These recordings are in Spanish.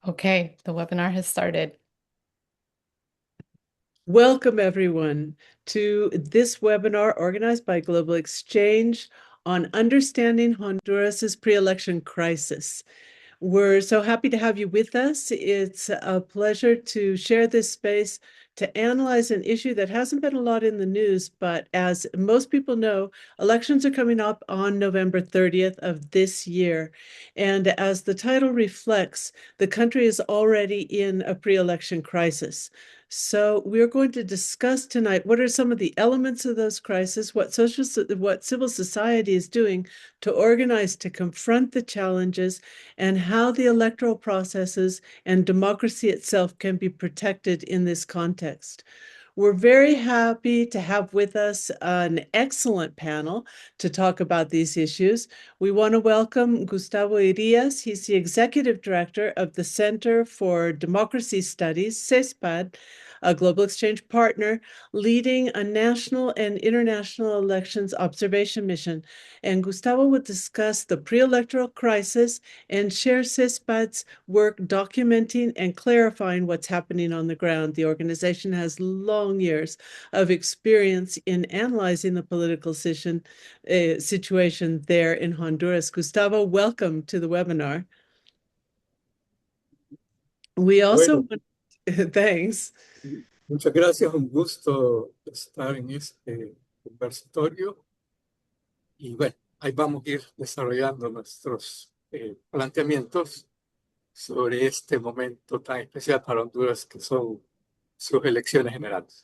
Okay, the webinar has started. Welcome, everyone, to this webinar organized by Global Exchange on understanding Honduras's pre-election crisis. We're so happy to have you with us. It's a pleasure to share this space to analyze an issue that hasn't been a lot in the news, but as most people know, elections are coming up on November 30th of this year. And as the title reflects, the country is already in a pre-election crisis. So we're going to discuss tonight what are some of the elements of those crises, what civil society is doing to organize to confront the challenges, and how the electoral processes and democracy itself can be protected in this context. We're very happy to have with us an excellent panel to talk about these issues. We want to welcome Gustavo Irias. He's the Executive Director of the Center for Democracy Studies, CESPAD, a global exchange partner leading a national and international elections observation mission. And Gustavo will discuss the pre-electoral crisis and share CESPAD's work documenting and clarifying what's happening on the ground. The organization has long years of experience in analyzing the political situation there in Honduras. Gustavo, welcome to the webinar. We also Bueno, thanks. muchas gracias, un gusto estar en este conversatorio y bueno, ahí vamos a ir desarrollando nuestros planteamientos sobre este momento tan especial para Honduras que son sus elecciones generales.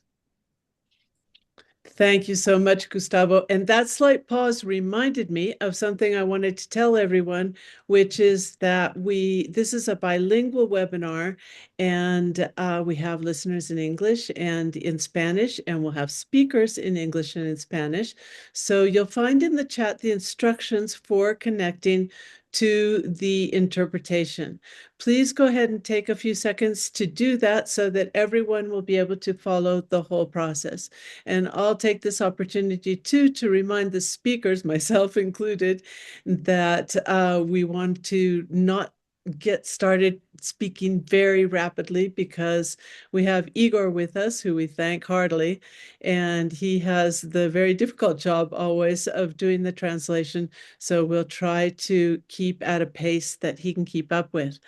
Thank you so much, Gustavo. And that slight pause reminded me of something I wanted to tell everyone, which is that this is a bilingual webinar, and we have listeners in English and in Spanish, and we'll have speakers in English and in Spanish. So you'll find in the chat the instructions for connecting to the interpretation. Please go ahead and take a few seconds to do that so that everyone will be able to follow the whole process. And I'll take this opportunity too to remind the speakers, myself included, that we want to not get started speaking very rapidly because we have Igor with us, who we thank heartily, and he has the very difficult job always of doing the translation. So we'll try to keep at a pace that he can keep up with.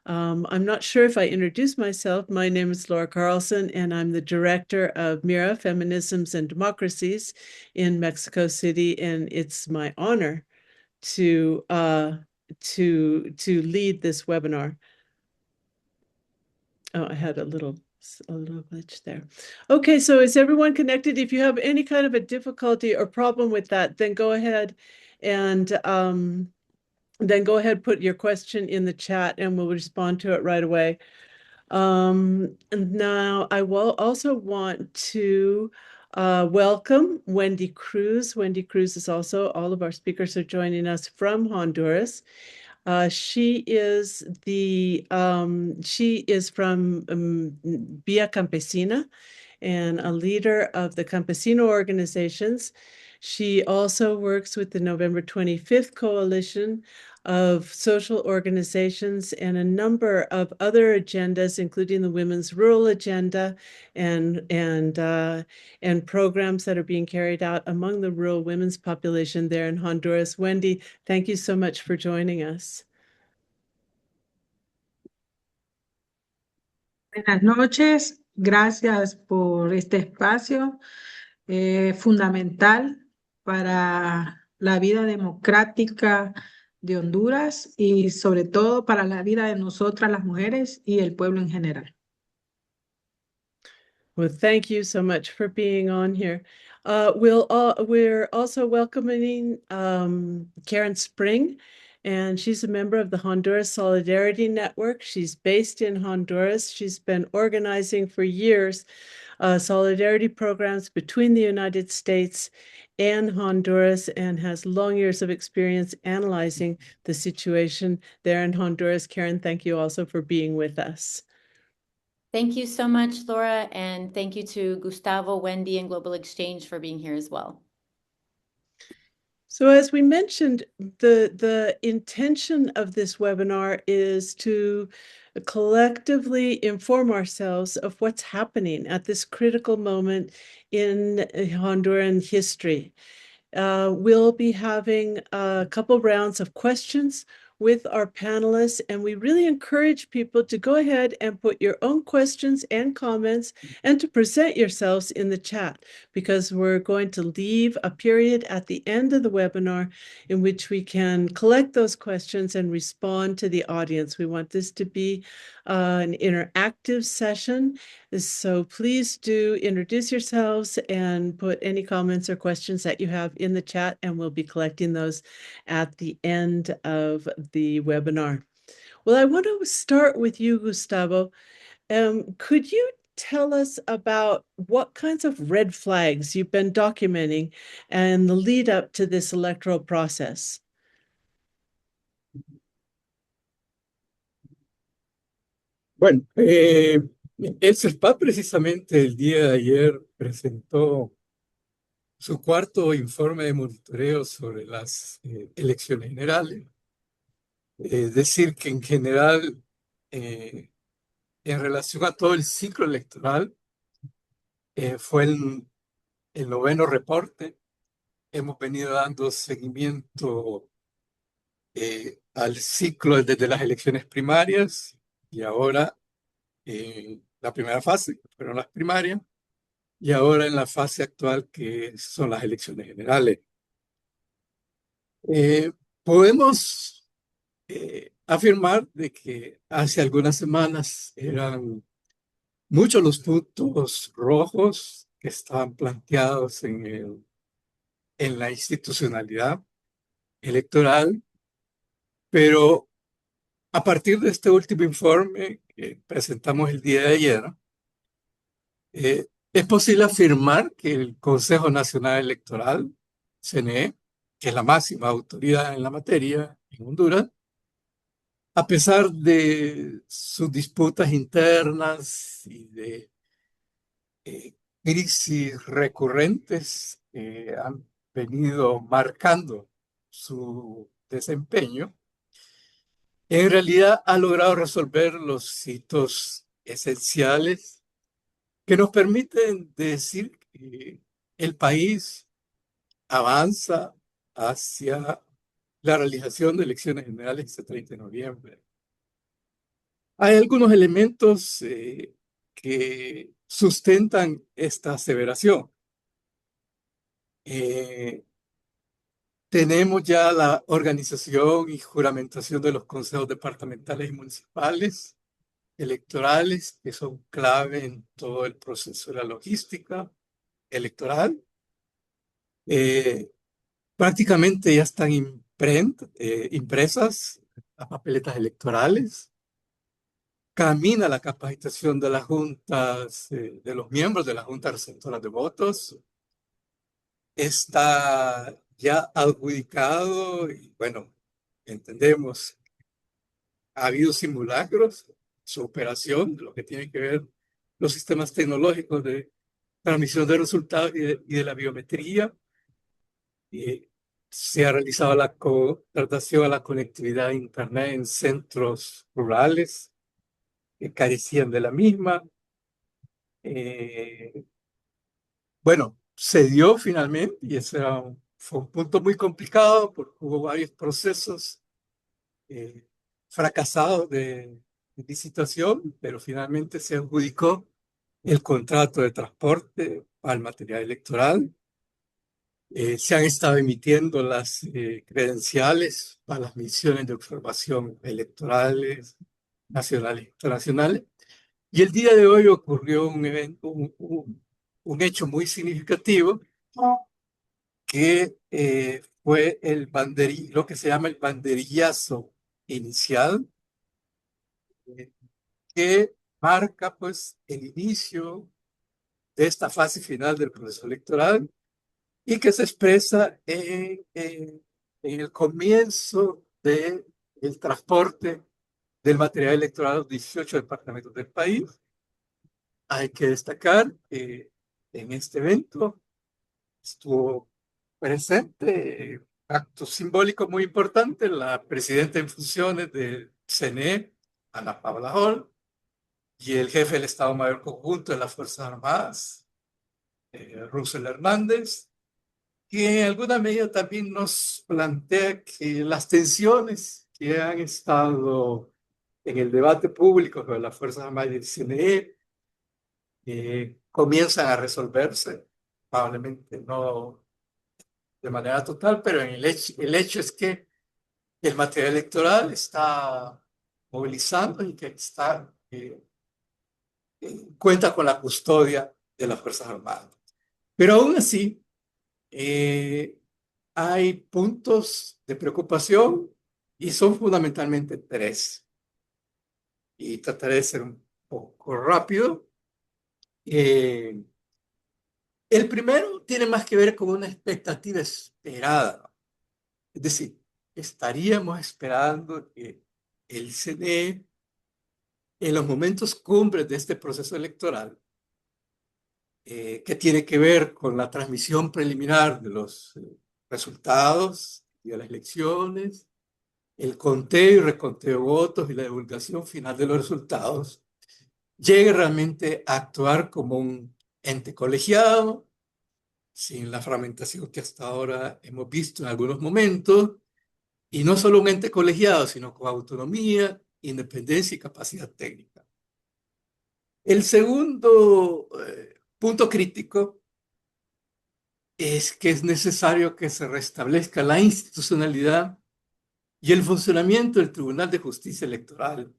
I'm not sure if I introduced myself. My name is Laura Carlson, and I'm the director of MIRA, Feminisms and Democracies in Mexico City, and it's my honor to lead this webinar. Oh, I had a little glitch there. Okay, so is everyone connected? If you have any kind of a difficulty or problem with that, then go ahead and put your question in the chat and we'll respond to it right away. And now I will also want to welcome Wendy Cruz. Wendy Cruz is also, all of our speakers are joining us from Honduras. She is from Via Campesina and a leader of the Campesino organizations. She also works with the November 25th Coalition of social organizations and a number of other agendas, including the Women's Rural Agenda and programs that are being carried out among the rural women's population there in Honduras. Wendy, thank you so much for joining us. Buenas noches, gracias por este espacio fundamental para la vida democrática de Honduras y sobre todo para la vida de nosotras las mujeres y el pueblo en general. Well, thank you so much for being on here. We're also welcoming Karen Spring, and she's a member of the Honduras Solidarity Network. She's based in Honduras. She's been organizing for years solidarity programs between the United States and Honduras and has long years of experience analyzing the situation there in Honduras. Karen, thank you also for being with us. Thank you so much, Laura, and thank you to Gustavo, Wendy, and Global Exchange for being here as well. So as we mentioned, the intention of this webinar is to collectively inform ourselves of what's happening at this critical moment in Honduran history. We'll be having a couple rounds of questions with our panelists, and we really encourage people to go ahead and put your own questions and comments and to present yourselves in the chat, because we're going to leave a period at the end of the webinar in which we can collect those questions and respond to the audience. We want this to be an interactive session, so please do introduce yourselves and put any comments or questions that you have in the chat, and we'll be collecting those at the end of the webinar. Well, I want to start with you, Gustavo. Could you tell us about what kinds of red flags you've been documenting and the lead up to this electoral process? Bueno, el CESPAD precisamente el día de ayer presentó su cuarto informe de monitoreo sobre las elecciones generales. Es decir, que en general, en relación a todo el ciclo electoral, fue el noveno reporte. Hemos venido dando seguimiento al ciclo desde las elecciones primarias y ahora la primera fase, que fueron las primarias, y ahora en la fase actual, que son las elecciones generales. Podemos afirmar de que hace algunas semanas eran muchos los puntos rojos que estaban planteados en la institucionalidad electoral, pero a partir de este último informe que presentamos el día de ayer, es posible afirmar que el Consejo Nacional Electoral, CNE, que es la máxima autoridad en la materia en Honduras, a pesar de sus disputas internas y de crisis recurrentes que han venido marcando su desempeño, en realidad ha logrado resolver los hitos esenciales que nos permiten decir que el país avanza hacia la realización de elecciones generales este 30 de noviembre. Hay algunos elementos que sustentan esta aseveración. Tenemos ya la organización y juramentación de los consejos departamentales y municipales electorales, que son clave en todo el proceso de la logística electoral. Prácticamente ya están impresas las papeletas electorales. Camina la capacitación de las juntas, de los miembros de las juntas receptoras de votos. Está ya adjudicado y, bueno, entendemos, ha habido simulacros, su operación, lo que tiene que ver los sistemas tecnológicos de transmisión de resultados y de la biometría. Se ha realizado la contratación a la conectividad a Internet en centros rurales que carecían de la misma. Bueno, se dio finalmente, y ese fue un punto muy complicado porque hubo varios procesos fracasados de licitación, pero finalmente se adjudicó el contrato de transporte al material electoral. Se han estado emitiendo las credenciales para las misiones de observación electorales nacionales e internacionales. Y el día de hoy ocurrió un evento, un hecho muy significativo, que fue lo que se llama el banderillazo inicial, que marca pues el inicio de esta fase final del proceso electoral y que se expresa en el comienzo del transporte del material electoral a los 18 departamentos del país. Hay que destacar que en este evento estuvo presente acto simbólico muy importante, la presidenta en funciones del CNE, Ana Paula Hall, y el jefe del Estado Mayor Conjunto de las Fuerzas Armadas, Russell Hernández, que en alguna medida también nos plantea que las tensiones que han estado en el debate público sobre las Fuerzas Armadas y el CNE comienzan a resolverse, probablemente no de manera total, pero el hecho es que el material electoral está movilizando y que cuenta con la custodia de las Fuerzas Armadas. Pero aún así, hay puntos de preocupación y son fundamentalmente tres. Y trataré de ser un poco rápido. El primero tiene más que ver con una expectativa esperada. Es decir, estaríamos esperando que el CNE, en los momentos cumbres de este proceso electoral, que tiene que ver con la transmisión preliminar de los resultados de las elecciones, el conteo y reconteo de votos y la divulgación final de los resultados, llegue realmente a actuar como un ente colegiado, sin la fragmentación que hasta ahora hemos visto en algunos momentos, y no solo un ente colegiado, sino con autonomía, independencia y capacidad técnica. El segundo punto crítico es que es necesario que se restablezca la institucionalidad y el funcionamiento del Tribunal de Justicia Electoral,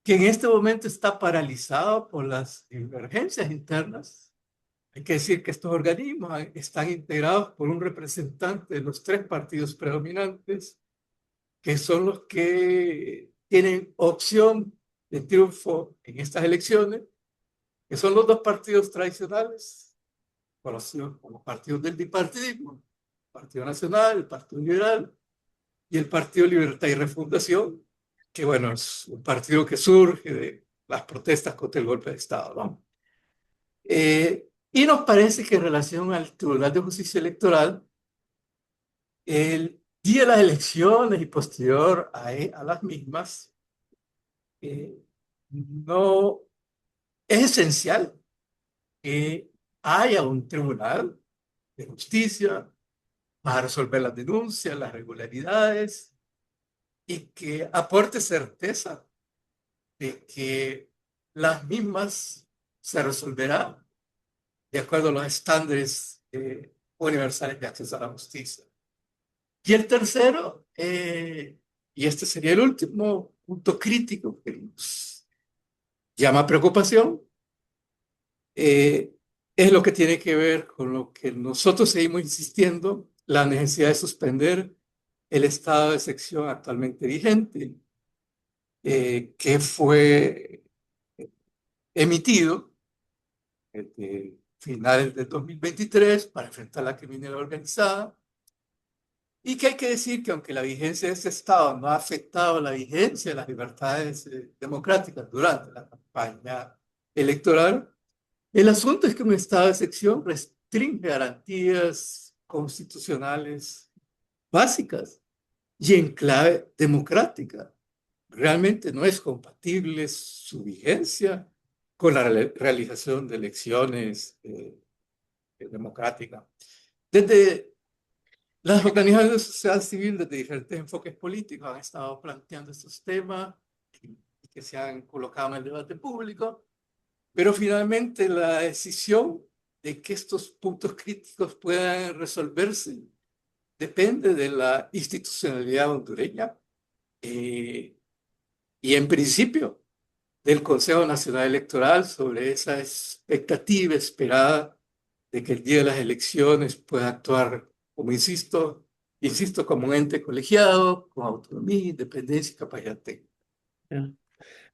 que en este momento está paralizado por las divergencias internas. Hay que decir que estos organismos están integrados por un representante de los tres partidos predominantes, que son los que tienen opción de triunfo en estas elecciones, que son los dos partidos tradicionales, conocidos como partidos del bipartidismo, el Partido Nacional, el Partido Liberal y el Partido Libertad y Refundación, que bueno, es un partido que surge de las protestas contra el golpe de Estado, ¿no? Y nos parece que en relación al Tribunal de Justicia Electoral, el día de las elecciones y posterior a las mismas, no es esencial que haya un tribunal de justicia para resolver las denuncias, las irregularidades y que aporte certeza de que las mismas se resolverán de acuerdo a los estándares universales de acceso a la justicia. Y el tercero, y este sería el último punto crítico que nos llama preocupación, es lo que tiene que ver con lo que nosotros seguimos insistiendo, la necesidad de suspender el estado de excepción actualmente vigente, que fue emitido desde finales del 2023 para enfrentar la criminalidad organizada, y que hay que decir que aunque la vigencia de ese estado no ha afectado la vigencia de las libertades democráticas durante la campaña electoral, el asunto es que un estado de excepción restringe garantías constitucionales básicas y en clave democrática. Realmente no es compatible su vigencia con la realización de elecciones democráticas. Desde las organizaciones de sociedad civil, desde diferentes enfoques políticos, han estado planteando estos temas que se han colocado en el debate público. Pero finalmente la decisión de que estos puntos críticos puedan resolverse depende de la institucionalidad hondureña y en principio del Consejo Nacional Electoral sobre esa expectativa esperada de que el día de las elecciones pueda actuar, como insisto, como un ente colegiado, con autonomía, independencia y capacidad técnica. Yeah.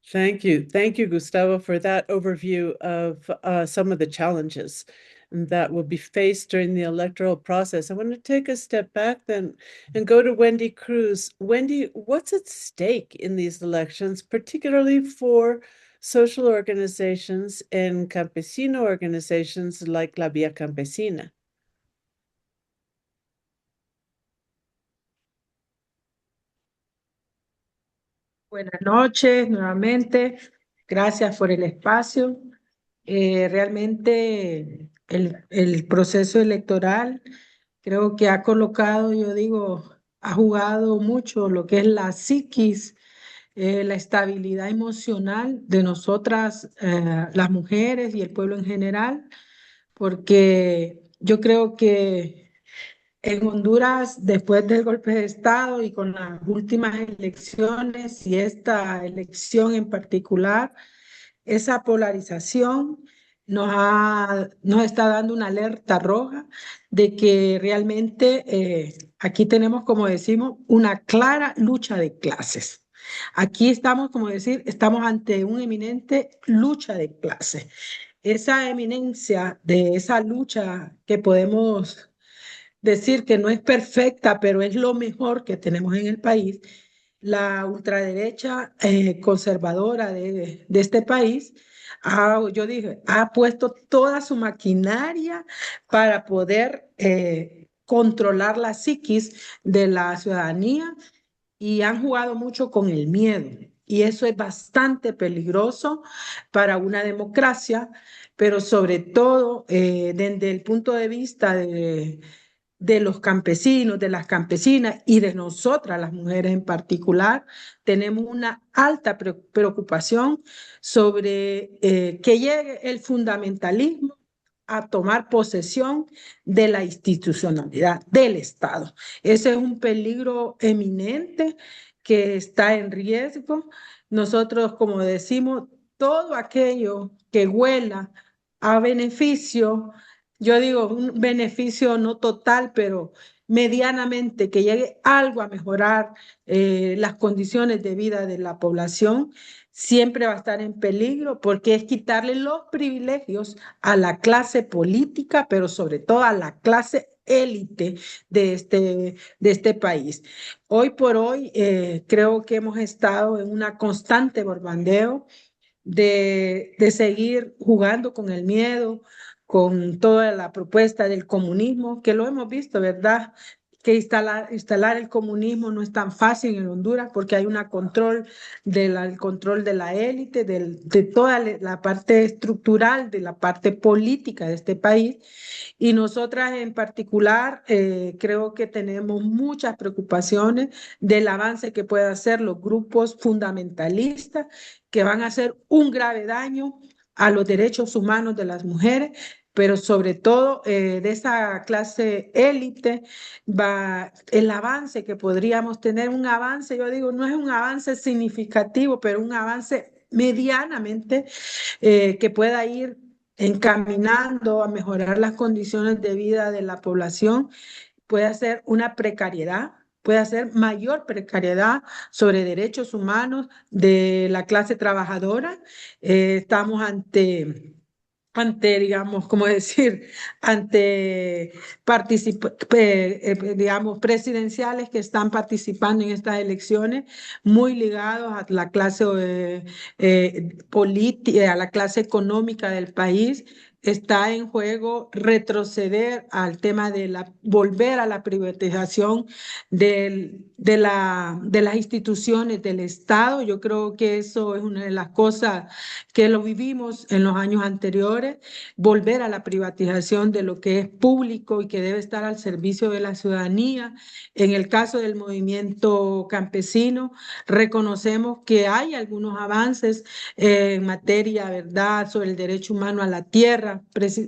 Thank you, Gustavo, for that overview of some of the challenges that will be faced during the electoral process. I want to take a step back then and go to Wendy Cruz. Wendy, what's at stake in these elections, particularly for social organizations and campesino organizations like La Vía Campesina? Buenas noches nuevamente. Gracias por el espacio. Realmente el proceso electoral creo que ha colocado, yo digo, ha jugado mucho lo que es la psiquis, la estabilidad emocional de nosotras, las mujeres y el pueblo en general, porque yo creo que en Honduras, después del golpe de Estado y con las últimas elecciones y esta elección en particular, esa polarización nos está dando una alerta roja de que realmente aquí tenemos, como decimos, una clara lucha de clases. Aquí estamos, como decir, estamos ante una eminente lucha de clases. Esa eminencia de esa lucha que podemos decir que no es perfecta, pero es lo mejor que tenemos en el país, la ultraderecha conservadora de este país, yo dije, ha puesto toda su maquinaria para poder controlar la psiquis de la ciudadanía y han jugado mucho con el miedo. Y eso es bastante peligroso para una democracia, pero sobre todo desde el punto de vista de los campesinos, de las campesinas y de nosotras, las mujeres en particular, tenemos una alta preocupación sobre que llegue el fundamentalismo a tomar posesión de la institucionalidad del Estado. Ese es un peligro eminente que está en riesgo. Nosotros, como decimos, todo aquello que huela a beneficio, yo digo un beneficio no total, pero medianamente que llegue algo a mejorar las condiciones de vida de la población, siempre va a estar en peligro porque es quitarle los privilegios a la clase política, pero sobre todo a la clase élite de este país. Hoy por hoy creo que hemos estado en una constante bombardeo de seguir jugando con el miedo, con toda la propuesta del comunismo, que lo hemos visto, ¿verdad? Que instalar el comunismo no es tan fácil en Honduras porque hay un el control de la élite, de toda la parte estructural, de la parte política de este país. Y nosotras en particular creo que tenemos muchas preocupaciones del avance que pueden hacer los grupos fundamentalistas que van a hacer un grave daño a los derechos humanos de las mujeres, pero sobre todo de esa clase élite va el avance que podríamos tener, un avance, yo digo, no es un avance significativo, pero un avance medianamente que pueda ir encaminando a mejorar las condiciones de vida de la población, puede ser una precariedad, puede ser mayor precariedad sobre derechos humanos de la clase trabajadora. Estamos ante, digamos, ¿cómo decir? Ante digamos, presidenciales que están participando en estas elecciones, muy ligados a la clase política, a la clase económica del país. Está en juego retroceder al tema de volver a la privatización de las instituciones del Estado. Yo creo que eso es una de las cosas que lo vivimos en los años anteriores, volver a la privatización de lo que es público y que debe estar al servicio de la ciudadanía. En el caso del movimiento campesino, reconocemos que hay algunos avances en materia, ¿verdad?, sobre el derecho humano a la tierra,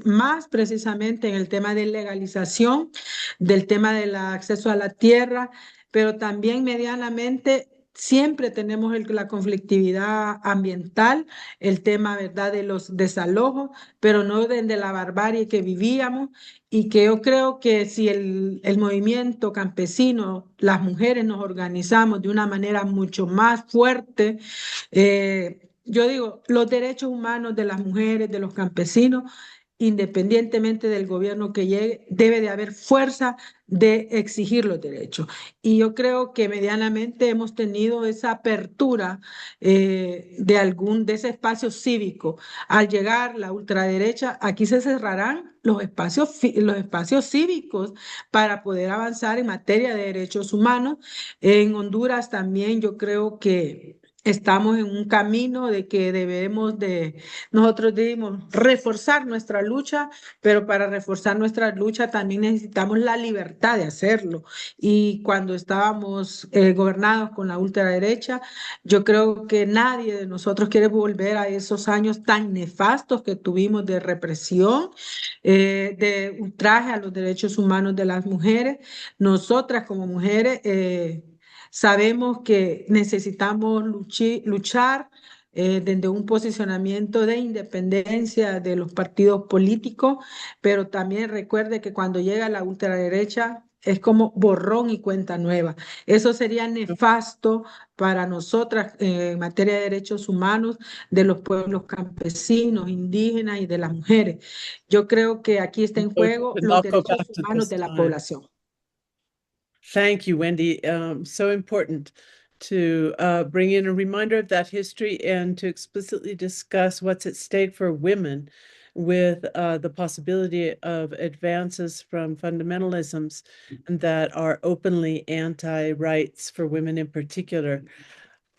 más precisamente en el tema de legalización, del tema del acceso a la tierra, pero también medianamente siempre tenemos la conflictividad ambiental, el tema, ¿verdad?, de los desalojos, pero no de la barbarie que vivíamos y que yo creo que si el movimiento campesino, las mujeres nos organizamos de una manera mucho más fuerte, yo digo, los derechos humanos de las mujeres, de los campesinos, independientemente del gobierno que llegue, debe de haber fuerza de exigir los derechos. Y yo creo que medianamente hemos tenido esa apertura de ese espacio cívico. Al llegar la ultraderecha, aquí se cerrarán los espacios cívicos para poder avanzar en materia de derechos humanos. En Honduras también yo creo que estamos en un camino de que nosotros debemos reforzar nuestra lucha, pero para reforzar nuestra lucha también necesitamos la libertad de hacerlo. Y cuando estábamos gobernados con la ultraderecha, yo creo que nadie de nosotros quiere volver a esos años tan nefastos que tuvimos de represión, de ultraje a los derechos humanos de las mujeres. Nosotras como mujeres, sabemos que necesitamos luchar desde un posicionamiento de independencia de los partidos políticos, pero también recuerde que cuando llega la ultraderecha es como borrón y cuenta nueva. Eso sería nefasto para nosotras en materia de derechos humanos de los pueblos campesinos, indígenas y de las mujeres. Yo creo que aquí está en To juego los not go derechos back to humanos this de la time. población. Thank you, Wendy. So important to bring in a reminder of that history and to explicitly discuss what's at stake for women with the possibility of advances from fundamentalisms that are openly anti-rights for women in particular.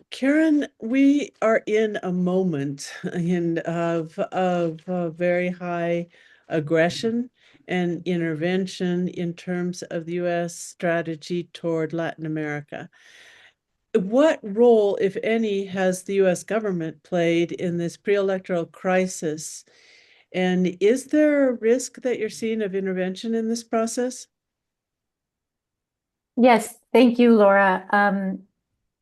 Karen, we are in a moment of very high aggression and intervention in terms of the U.S. strategy toward Latin America. What role, if any, has the U.S. government played in this pre-electoral crisis? And is there a risk that you're seeing of intervention in this process? Yes, thank you, Laura.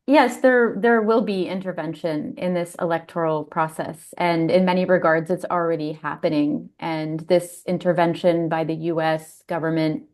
Yes, there will be intervention in this electoral process, and in many regards, it's already happening. And this intervention by the U.S. government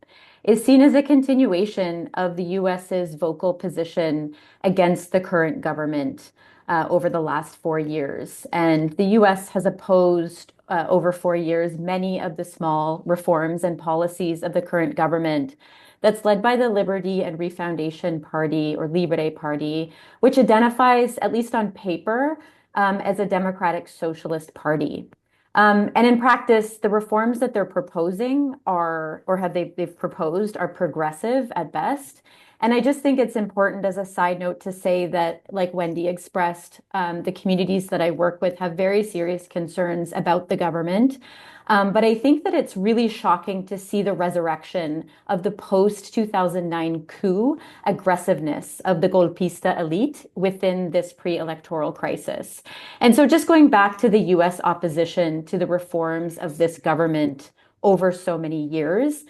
is seen as a continuation of the U.S.'s vocal position against the current government over the last 4 years. And the U.S. has opposed over 4 years many of the small reforms and policies of the current government that's led by the Liberty and Refoundation Party, or Libre Party, which identifies, at least on paper, as a democratic socialist party. And in practice, the reforms that they're proposing they've proposed are progressive at best. And I just think it's important as a side note to say that, like Wendy expressed, the communities that I work with have very serious concerns about the government. But I think that it's really shocking to see the resurrection of the post-2009 coup aggressiveness of the golpista elite within this pre-electoral crisis. And so just going back to the US opposition to the reforms of this government over so many years,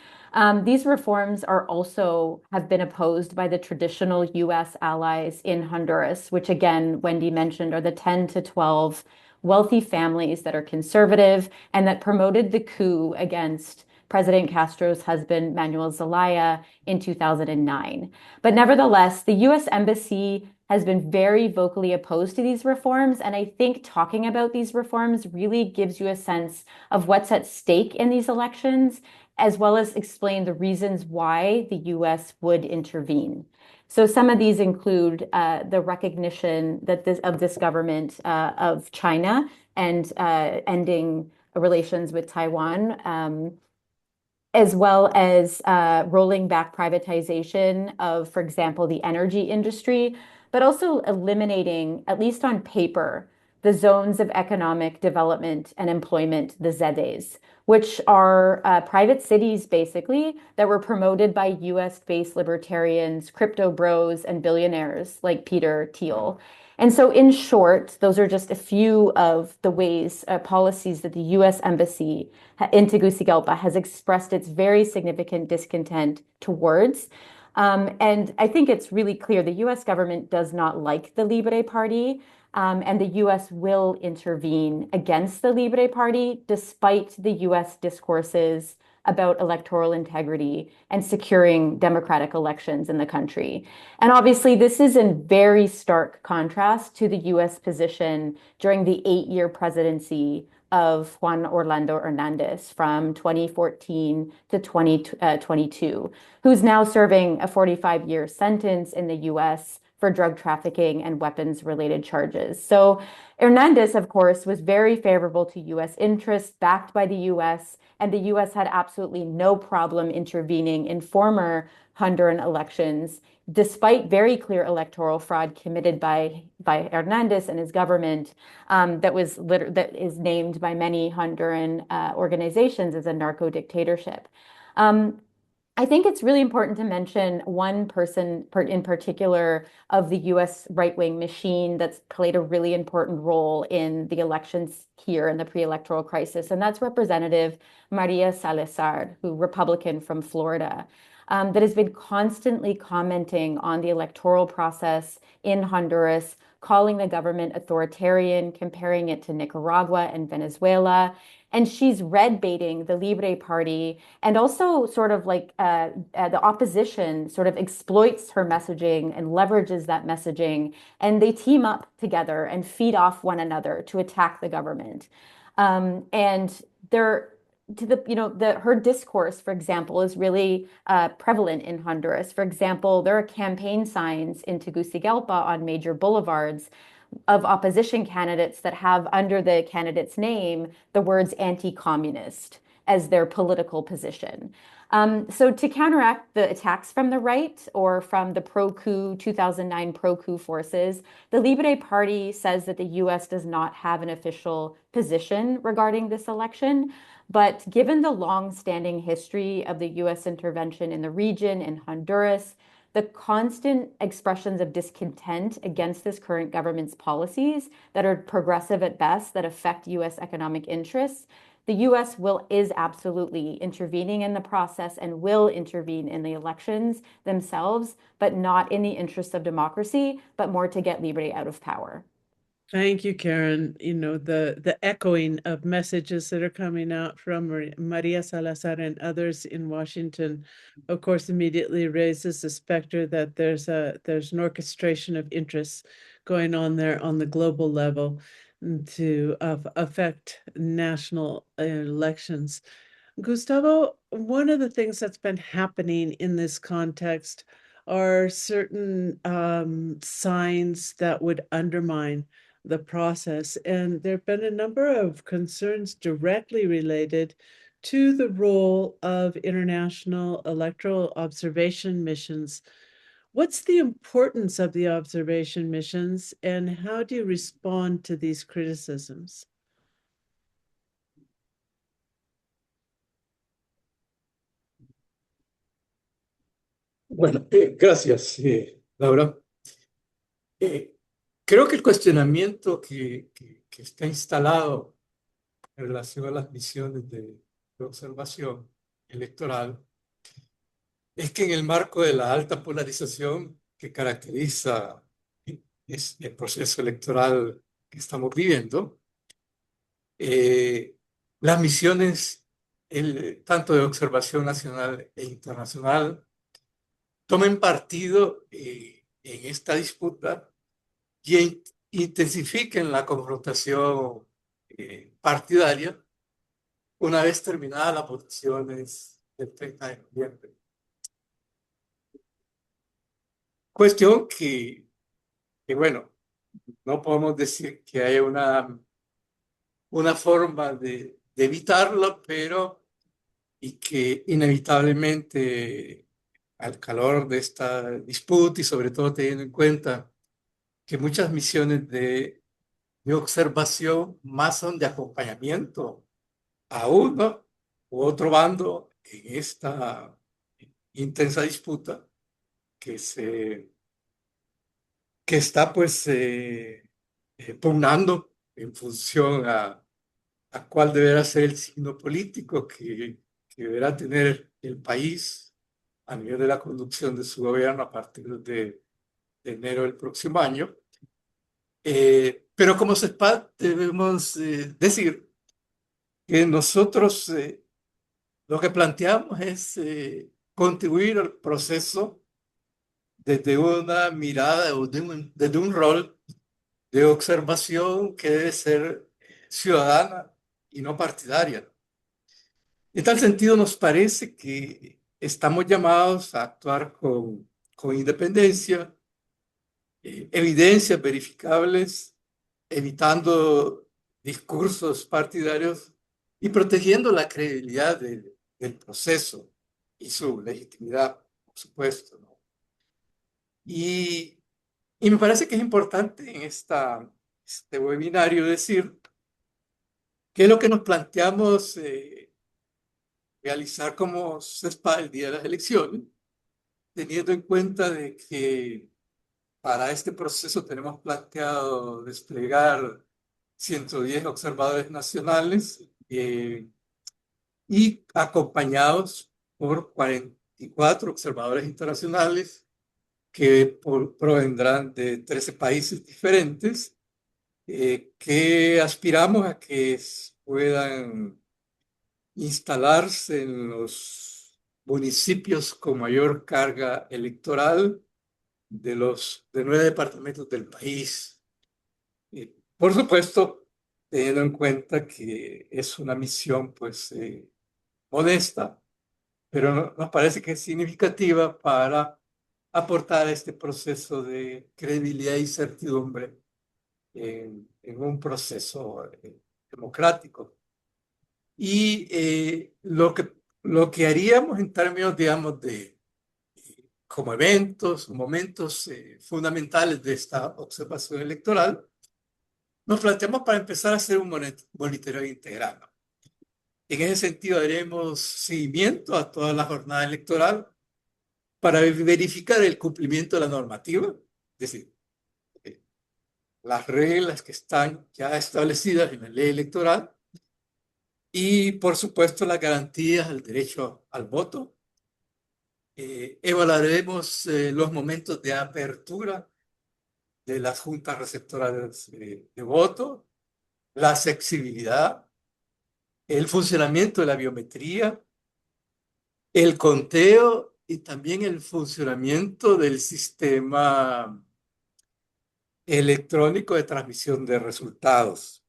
these reforms have been opposed by the traditional US allies in Honduras, which again, Wendy mentioned, are the 10 to 12 wealthy families that are conservative and that promoted the coup against President Castro's husband, Manuel Zelaya, in 2009. But nevertheless, the US Embassy has been very vocally opposed to these reforms. And I think talking about these reforms really gives you a sense of what's at stake in these elections, as well as explain the reasons why the US would intervene. So some of these include the recognition that this government of China and ending relations with Taiwan, as well as rolling back privatization of, for example, the energy industry, but also eliminating, at least on paper, the zones of economic development and employment, the ZEDEs, which are private cities, basically, that were promoted by US-based libertarians, crypto bros, and billionaires like Peter Thiel. And so in short, those are just a few of the ways, policies that the US Embassy in Tegucigalpa has expressed its very significant discontent towards. And I think it's really clear the US government does not like the Libre Party. And the US will intervene against the Libre Party, despite the US discourses about electoral integrity and securing democratic elections in the country. And obviously, this is in very stark contrast to the US position during the 8-year presidency of Juan Orlando Hernandez from 2014 to 2022, who's now serving a 45-year sentence in the US for drug trafficking and weapons-related charges. So Hernandez, of course, was very favorable to U.S. interests, backed by the U.S., and the U.S. had absolutely no problem intervening in former Honduran elections, despite very clear electoral fraud committed by Hernandez and his government, that is named by many Honduran organizations as a narco dictatorship. I think it's really important to mention one person in particular of the US right-wing machine that's played a really important role in the elections here in the pre-electoral crisis, and that's Representative Maria Salazar, who Republican from Florida, that has been constantly commenting on the electoral process in Honduras, calling the government authoritarian, comparing it to Nicaragua and Venezuela. And she's red baiting the Libre Party, and also sort of like the opposition sort of exploits her messaging and leverages that messaging, and they team up together and feed off one another to attack the government. And they're to the her discourse, for example, is really prevalent in Honduras. For example, there are campaign signs in Tegucigalpa on major boulevards of opposition candidates that have under the candidate's name the words anti-communist as their political position. So to counteract the attacks from the right or from the pro-coup 2009 pro-coup forces, the Libre Party says that the U.S. does not have an official position regarding this election. But given the long-standing history of the U.S. intervention in the region, in Honduras, the constant expressions of discontent against this current government's policies that are progressive at best, that affect U.S. economic interests, the U.S. is absolutely intervening in the process and will intervene in the elections themselves, but not in the interest of democracy, but more to get Libre out of power. Thank you, Karen. The echoing of messages that are coming out from Maria Salazar and others in Washington, of course, immediately raises the specter that there's an orchestration of interests going on there on the global level to affect national elections. Gustavo, one of the things that's been happening in this context are certain signs that would undermine the process. And there have been a number of concerns directly related to the role of international electoral observation missions. What's the importance of the observation missions, and how do you respond to these criticisms? Bueno, gracias, Laura. Creo que el cuestionamiento que está instalado en relación a las misiones de observación electoral es que en el marco de la alta polarización que caracteriza el proceso electoral que estamos viviendo, las misiones, tanto de observación nacional e internacional, tomen partido en esta disputa y intensifiquen la confrontación partidaria una vez terminadas las votaciones del 30 de noviembre. Cuestión bueno, no podemos decir que haya una forma de evitarlo, pero y que inevitablemente al calor de esta disputa y sobre todo teniendo en cuenta que muchas misiones de observación más son de acompañamiento a uno u otro bando en esta intensa disputa que está pues pugnando en función a cuál deberá ser el signo político que deberá tener el país a nivel de la conducción de su gobierno a partir de enero del próximo año. Pero como CESPAD debemos decir que nosotros lo que planteamos es contribuir al proceso desde una mirada o desde un rol de observación que debe ser ciudadana y no partidaria. En tal sentido, nos parece que estamos llamados a actuar con independencia, evidencias verificables, evitando discursos partidarios y protegiendo la credibilidad del proceso y su legitimidad, por supuesto, ¿no? Y me parece que es importante en este webinario decir qué es lo que nos planteamos realizar como CESPAD el día de las elecciones, teniendo en cuenta de que para este proceso tenemos planteado desplegar 110 observadores nacionales y acompañados por 44 observadores internacionales que provendrán de 13 países diferentes, que aspiramos a que puedan instalarse en los municipios con mayor carga electoral de 9 departamentos del país. Por supuesto, teniendo en cuenta que es una misión, pues, modesta, pero nos parece que es significativa para aportar a este proceso de credibilidad y certidumbre en un proceso democrático. Y lo que haríamos en términos, digamos, de como eventos, momentos fundamentales de esta observación electoral, nos planteamos para empezar a hacer un monitoreo integral, ¿no? En ese sentido, haremos seguimiento a toda la jornada electoral para verificar el cumplimiento de la normativa, es decir, eh, las reglas que están ya establecidas en la ley electoral y, por supuesto, las garantías al derecho al voto. Evaluaremos los momentos de apertura de las juntas receptoras de voto, la accesibilidad, el funcionamiento de la biometría, el conteo y también el funcionamiento del sistema electrónico de transmisión de resultados.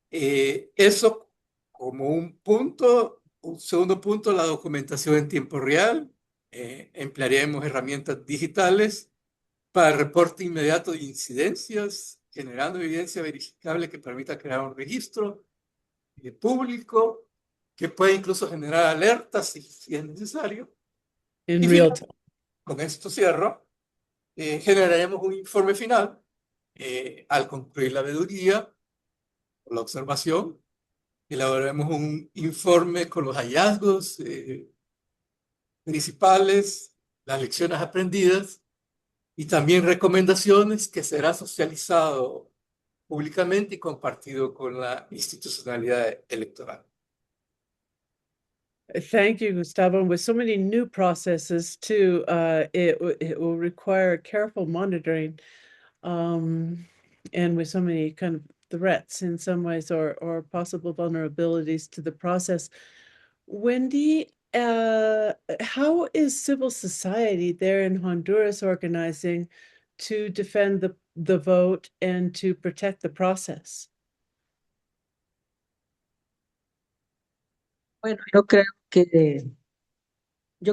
Eso como un punto. Un segundo punto, la documentación en tiempo real. Emplearemos herramientas digitales para el reporte inmediato de incidencias, generando evidencia verificable que permita crear un registro público que puede incluso generar alertas si es necesario. In Y real time. con esto cierro. Generaremos un informe final al concluir la veeduría o la observación. Elaboraremos un informe con los hallazgos principales, las lecciones aprendidas y también recomendaciones que será socializado públicamente y compartido con la institucionalidad electoral. Thank you, Gustavo. And with so many new processes too, it will require careful monitoring, and with so many kind of threats in some ways or possible vulnerabilities to the process. Wendy, how is civil society there in Honduras organizing to defend the vote and to protect the process? Bueno, yo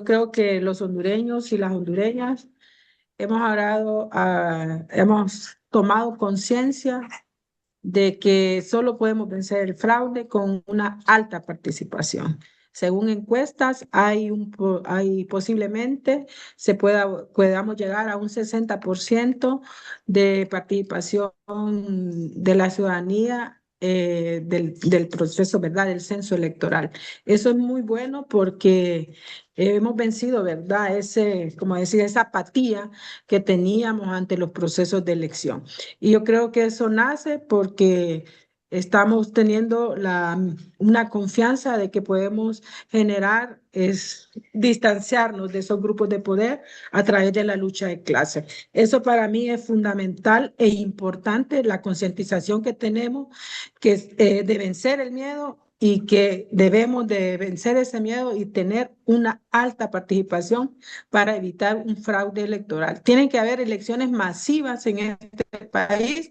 creo que los hondureños y las hondureñas hemos tomado conciencia de que solo podemos vencer el fraude con una alta participación. Según encuestas, hay posiblemente podamos llegar a un 60% de participación de la ciudadanía del proceso, ¿verdad? Del censo electoral. Eso es muy bueno porque hemos vencido, ¿verdad? Como decir, esa apatía que teníamos ante los procesos de elección. Y yo creo que eso nace porque estamos teniendo una confianza de que podemos distanciarnos de esos grupos de poder a través de la lucha de clases. Eso para mí es fundamental e importante, la concientización que tenemos de vencer el miedo y que debemos de vencer ese miedo y tener una alta participación para evitar un fraude electoral. Tienen que haber elecciones masivas en este país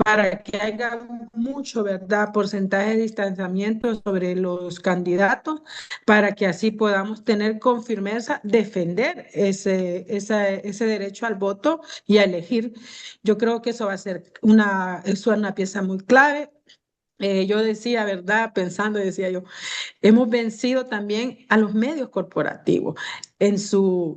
para que haya mucho, ¿verdad?, porcentaje de distanciamiento sobre los candidatos, para que así podamos tener con firmeza, defender ese derecho al voto y a elegir. Yo creo que eso va a ser eso es una pieza muy clave. Yo decía, ¿verdad? Pensando, decía yo, hemos vencido también a los medios corporativos en su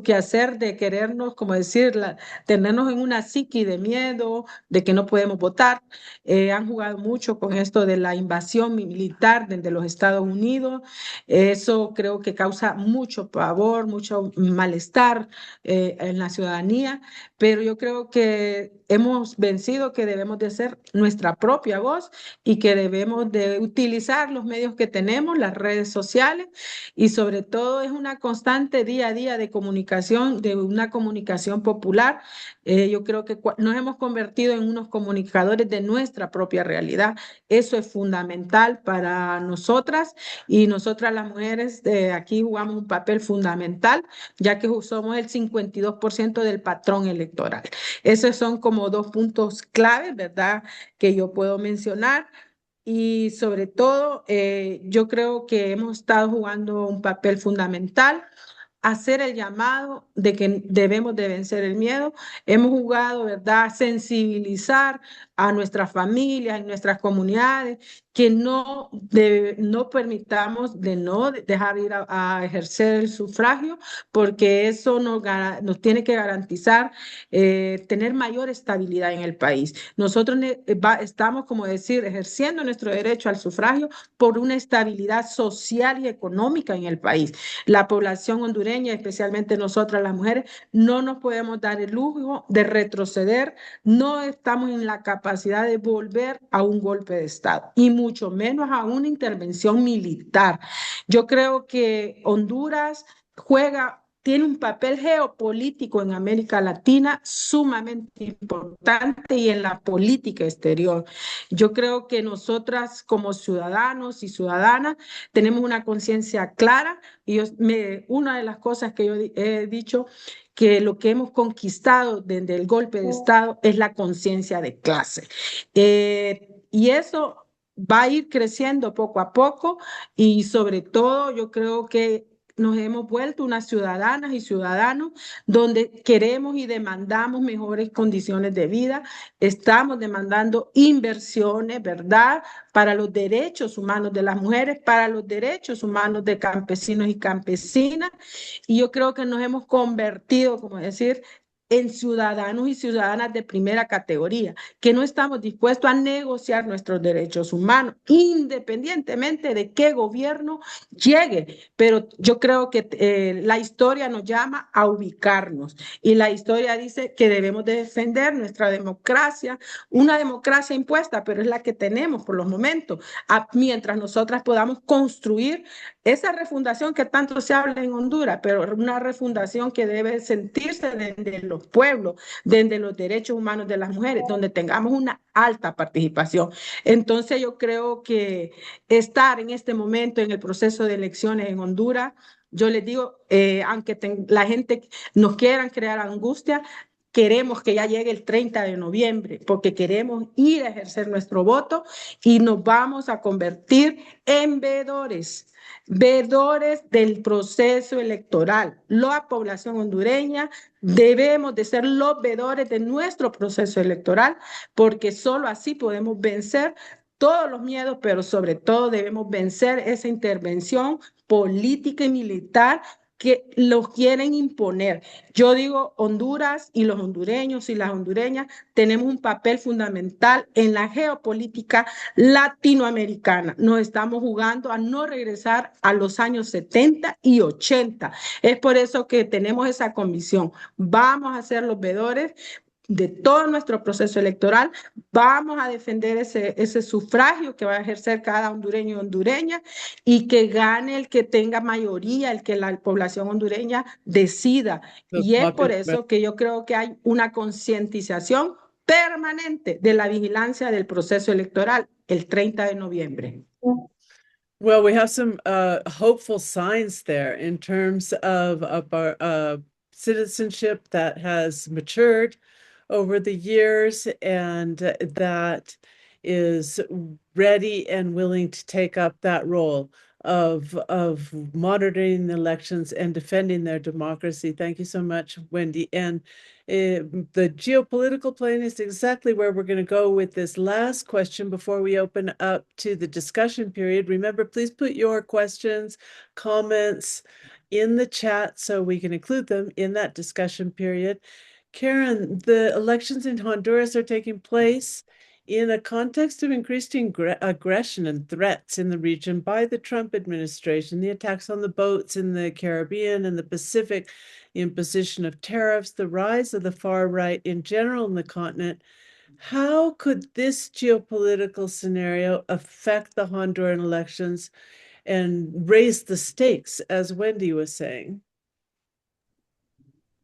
quehacer de querernos, como decir, tenernos en una psique de miedo, de que no podemos votar. Han jugado mucho con esto de la invasión militar desde los Estados Unidos. Eso creo que causa mucho pavor, mucho malestar en la ciudadanía, pero yo creo que hemos vencido, que debemos de ser nuestra propia voz y que debemos de utilizar los medios que tenemos, las redes sociales, y sobre todo es una constante día a día de comunicación, de una comunicación popular. Yo creo que nos hemos convertido en unos comunicadores de nuestra propia realidad. Eso es fundamental para nosotras, y nosotras las mujeres de aquí jugamos un papel fundamental, ya que somos el 52% del patrón electoral. Esos son como dos puntos claves, ¿verdad?, que yo puedo mencionar. Y sobre todo, yo creo que hemos estado jugando un papel fundamental, hacer el llamado de que debemos de vencer el miedo. Hemos jugado, ¿verdad?, sensibilizar a nuestras familias, en nuestras comunidades, que no permitamos de no dejar ir a ejercer el sufragio, porque eso nos tiene que garantizar tener mayor estabilidad en el país. Nosotros estamos, como decir, ejerciendo nuestro derecho al sufragio por una estabilidad social y económica en el país. La población hondureña, especialmente nosotras las mujeres, no nos podemos dar el lujo de retroceder, no estamos en la capacidad de volver a un golpe de Estado y mucho menos a una intervención militar. Yo creo que Honduras tiene un papel geopolítico en América Latina sumamente importante y en la política exterior. Yo creo que nosotras como ciudadanos y ciudadanas tenemos una conciencia clara, y una de las cosas que yo he dicho, que lo que hemos conquistado desde el golpe de Estado es la conciencia de clase. Y eso va a ir creciendo poco a poco, y sobre todo yo creo que nos hemos vuelto unas ciudadanas y ciudadanos donde queremos y demandamos mejores condiciones de vida. Estamos demandando inversiones, ¿verdad?, para los derechos humanos de las mujeres, para los derechos humanos de campesinos y campesinas. Y yo creo que nos hemos convertido, como decir, en ciudadanos y ciudadanas de primera categoría, que no estamos dispuestos a negociar nuestros derechos humanos, independientemente de qué gobierno llegue. Pero yo creo que la historia nos llama a ubicarnos, y la historia dice que debemos de defender nuestra democracia, una democracia impuesta, pero es la que tenemos por los momentos, mientras nosotras podamos construir esa refundación que tanto se habla en Honduras, pero una refundación que debe sentirse desde los pueblos, desde los derechos humanos de las mujeres, donde tengamos una alta participación. Entonces yo creo que estar en este momento en el proceso de elecciones en Honduras, yo les digo, aunque la gente nos quiera crear angustia, queremos que ya llegue el 30 de noviembre, porque queremos ir a ejercer nuestro voto y nos vamos a convertir en veedores del proceso electoral. La población hondureña debemos de ser los veedores de nuestro proceso electoral, porque solo así podemos vencer todos los miedos, pero sobre todo debemos vencer esa intervención política y militar que los quieren imponer. Yo digo, Honduras y los hondureños y las hondureñas tenemos un papel fundamental en la geopolítica latinoamericana. Nos estamos jugando a no regresar a los años 70 y 80. Es por eso que tenemos esa convicción. Vamos a ser los veedores de todo nuestro proceso electoral, vamos a defender ese sufragio que va a ejercer cada hondureño y hondureña, y que gane el que tenga mayoría, el que la población hondureña decida. Y es por eso que yo creo que hay una concientización permanente de la vigilancia del proceso electoral el 30 de noviembre. Well, we have some hopeful signs there in terms of our citizenship that has matured, over the years, and that is ready and willing to take up that role of monitoring the elections and defending their democracy. Thank you so much, Wendy. And the geopolitical plane is exactly where we're going to go with this last question before we open up to the discussion period. Remember, please put your questions, comments in the chat so we can include them in that discussion period. Karen, the elections in Honduras are taking place in a context of increasing aggression and threats in the region by the Trump administration, the attacks on the boats in the Caribbean and the Pacific, the imposition of tariffs, the rise of the far right in general in the continent. How could this geopolitical scenario affect the Honduran elections and raise the stakes, as Wendy was saying?